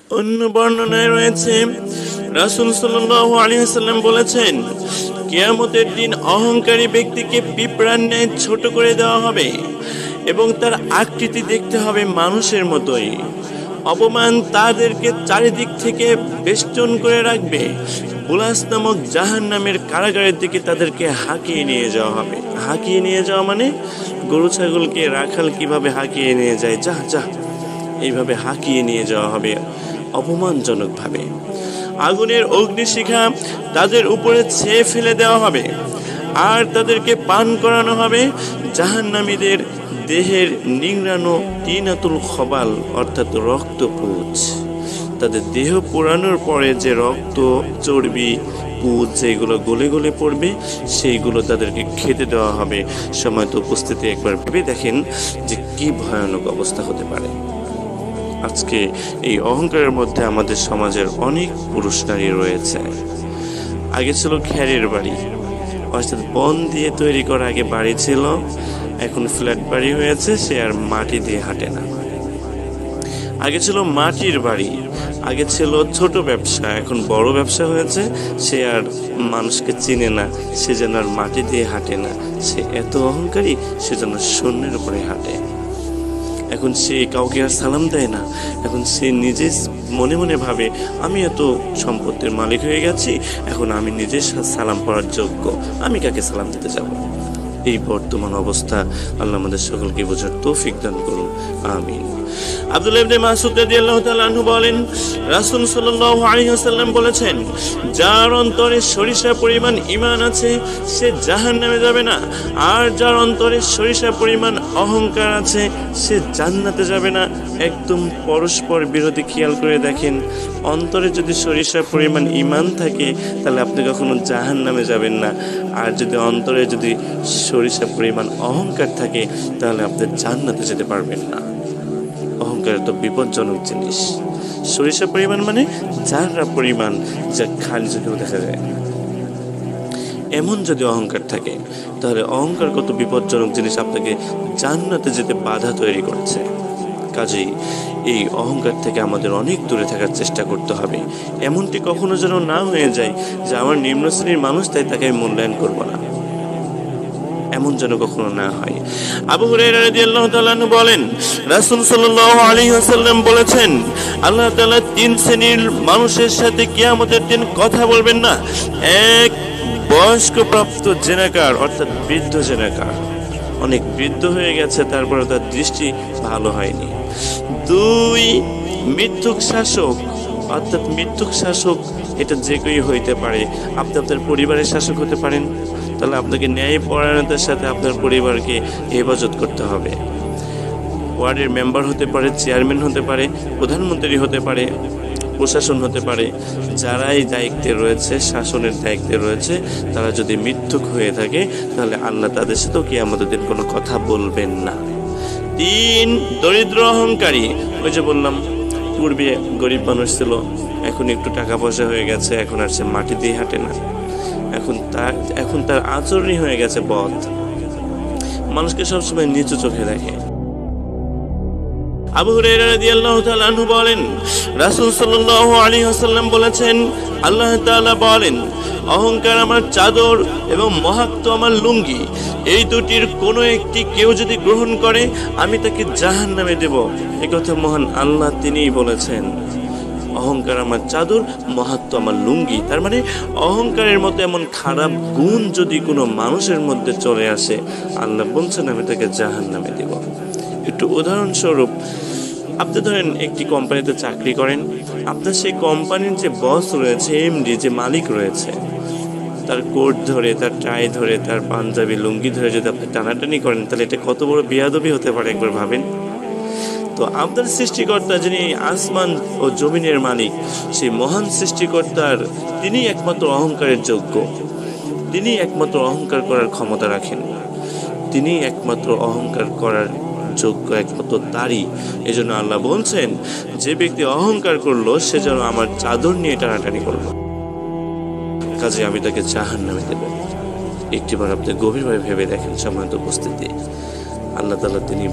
অন্য বর্ণনায় রয়েছে রাসূল সাল্লাল্লাহু আলাইহি ওয়াসাল্লাম বলেছেন, কিয়ামতের দিন অহংকারী ব্যক্তিকে পিঁপড়ার ন্যায় ছোট করে দেওয়া হবে এবং তার আকৃতি দেখতে হবে মানুষের মতোই। অপমান তাদেরকে চারিদিক থেকে বেষ্টন করে রাখবে। বুলাস নামক জাহান্নামের কারাগারের দিকে তাদেরকে হাঁকিয়ে নিয়ে যাওয়া হবে। হাঁকিয়ে নিয়ে যাওয়া মানে গরু ছাগলকে রাখাল কিভাবে হাঁকিয়ে নিয়ে যায়, যা যা এইভাবে হাঁকিয়ে নিয়ে যাওয়া হবে অপমানজনকভাবে। আগুনের অগ্নিশিখা তাদের উপরে ছেয়ে ফেলে দেওয়া হবে আর তাদেরকে পান করানো হবে জাহান্নামীদের দেহের নিংড়ানো তিনাতুল খবাল অর্থাৎ রক্তপুঁজ। তাদের দেহ পোড়ানোর পরে যে রক্ত চর্বি পুঁজ যেগুলো গলে গলে পড়বে সেইগুলো তাদেরকে খেতে দেওয়া হবে। সময় তো উপস্থিতি একবার ভেবে দেখেন যে কি ভয়ানক অবস্থা হতে পারে। আজকে এই অহংকারের মধ্যে আমাদের সমাজের অনেক পুরুষ নারী রয়েছে। আগে ছিল খেরের বাড়ি, অর্থাৎ বন দিয়ে তৈরি করা আগে বাড়ি ছিল, এখন ফ্ল্যাট বাড়ি হয়েছে, সে আর মাটি দিয়ে হাঁটে না। আগে ছিল মাটির বাড়ি, আগে ছিল ছোট ব্যবসা, এখন বড় ব্যবসা হয়েছে, সে আর মানুষকে চিনে না, সে যেন আর মাটি দিয়ে হাঁটে না, সে এত অহংকারী, সে যেন শূন্যের উপরে হাঁটে। এখন সে কাউকে আর সালাম দেয় না, এখন সে নিজে মনে মনে ভাবে আমি এত সম্পত্তির মালিক হয়ে গেছি, এখন আমি নিজে সালাম পড়ার যোগ্য, আমি কাকে সালাম দিতে যাব। এই বর্তমান অবস্থা আল্লাহ আমাদের সকলকে বোঝার তৌফিক দান করুন, আমিন। আব্দুল্লাহ ইবনে মাসউদ রাদিয়াল্লাহু তাআলা আনহু বলেন, রাসূল সাল্লাল্লাহু আলাইহি ওয়াসাল্লাম বলেছেন, যার অন্তরে সরিষা পরিমাণ ঈমান আছে সে জাহান্নামে যাবে না, আর যার অন্তরে সরিষা পরিমাণ অহংকার আছে সে জান্নাতে যাবে না। একদম পরস্পর বিরোধী। খেয়াল করে দেখেন, অন্তরে যদি সরিষা পরিমাণ ঈমান থাকে তাহলে আপনি কখনো জাহান্নামে যাবেন না, আর যদি অন্তরে যদি সরিষা পরিমাণ অহংকার থাকে তাহলে আপনি জান্নাতে যেতে পারবেন না। অহংকার তো বিপজ্জনক জিনিস। সরিষা পরিমাণ মানে জাররা পরিমাণ, যা খালি চোখেও দেখা যায়। এমন যদি অহংকার থাকে তাহলে অহংকার কত বিপজ্জনক জিনিস, আপনাকে জান্নাতে যেতে বাধা তৈরি করছে। কাজেই এই অহংকার থেকে আমাদের অনেক দূরে থাকার চেষ্টা করতে হবে। এমনটি কখনো যেন না হয়ে যায় যে আমার নিম্ন শ্রেণীর মানুষ, তাই তাকে আমি মূল্যায়ন করব না, এমন যেন কখনো না হয়। আবু হুরায়রা রাদিয়াল্লাহু তাআলা আনহু বলেন, রাসূল সাল্লাল্লাহু আলাইহি ওয়াসাল্লাম বলেছেন, আল্লাহ তাআলা তিন শ্রেণীর মানুষের সাথে কিয়ামতের দিন কথা বলবেন না। এক, বয়স্ক প্রাপ্ত জেনাকার অর্থাৎ বৃদ্ধ জেনাকার, অনেক বৃদ্ধ হয়ে গেছে তারপরে তার দৃষ্টি ভালো হয়নি। দুই, মিথ্যুক শাসক অর্থাৎ মিথ্যুক শাসক, এটা যে কেউই হইতে পারে। আপনি আপনার পরিবারের শাসক হতে পারেন, তাহলে আপনাকে ন্যায় পরায়ণতার সাথে আপনার পরিবারকে হেফাজত করতে হবে। ওয়ার্ডের মেম্বার হতে পারে, চেয়ারম্যান হতে পারে, প্রধানমন্ত্রী হতে পারে, প্রশাসন হতে পারে, যারাই দায়িত্বে রয়েছে, শাসনের দায়িত্বে রয়েছে, তারা যদি মিথ্যুক হয়ে থাকে তাহলে আল্লাহ তাদের সাথেও কিয়ামতের দিন কোনো কথা বলবেন না। তিন, দরিদ্র অহংকারী। ওই যে বললাম, পূর্বে গরিব মানুষ ছিল, এখন একটু টাকা পয়সা হয়ে গেছে, এখন আর সে মাটি দিয়ে হাঁটে না, এখন তার আচরণই হয়ে গেছে বদ, মানুষকে সবসময় নিচু চোখে দেখে। আবু হুরায়রা রাদিয়াল্লাহু তাআলা আনহু বলেন, রাসূল সাল্লাল্লাহু আলাইহি ওয়াসাল্লাম বলেছেন, আল্লাহ তাআলা বলেন, অহংকার আমার চাদর এবং মহাত্ম আমার লুঙ্গি, এই দুটির কোনো একটি কেউ যদি গ্রহণ করে আমি তাকে জাহান্নামে দেব। এই কথা মহান আল্লাহ তিনিই বলেছেন। অহংকার আমার চাদর, মহাত্ম আমার লুঙ্গি। তার মানে অহংকারের মতো এমন খারাপ গুণ যদি কোনো মানুষের মধ্যে চলে আসে, আল্লাহ বলছেন আমি তাকে জাহান্নামে দেব। একটু উদাহরণস্বরূপ, আপনি ধরেন একটি কোম্পানিতে চাকরি করেন, আপনার সেই কোম্পানির যে বস রয়েছে, এমডি যে মালিক রয়েছে, তার কোট ধরে, তার টাই ধরে, তার পাঞ্জাবি লুঙ্গি ধরে যদি আপনি টানাটানি করেন, তাহলে এটা কত বড় বেয়াদবি হতে পারে একবার ভাবেন। তো আপনার সৃষ্টিকর্তা যিনি আসমান ও জমিনের মালিক, সেই মহান সৃষ্টিকর্তার তিনি একমাত্র অহংকারের যোগ্য, তিনি একমাত্র অহংকার করার ক্ষমতা রাখেন, তিনি একমাত্র অহংকার করার যোগ্য, একমাত্র তারই। এই জন্য আল্লাহ বলছেন, যে ব্যক্তি অহংকার করলো সে যেন আমার চাদর নিয়ে টানাটানি করলো, কাজে আমি তাকে জাহান্নামে দেব। একটিবার আপনি গভীরভাবে ভেবে দেখেন সম্মানিত উপস্থিতি। আল্লাহ তাআলা তিনি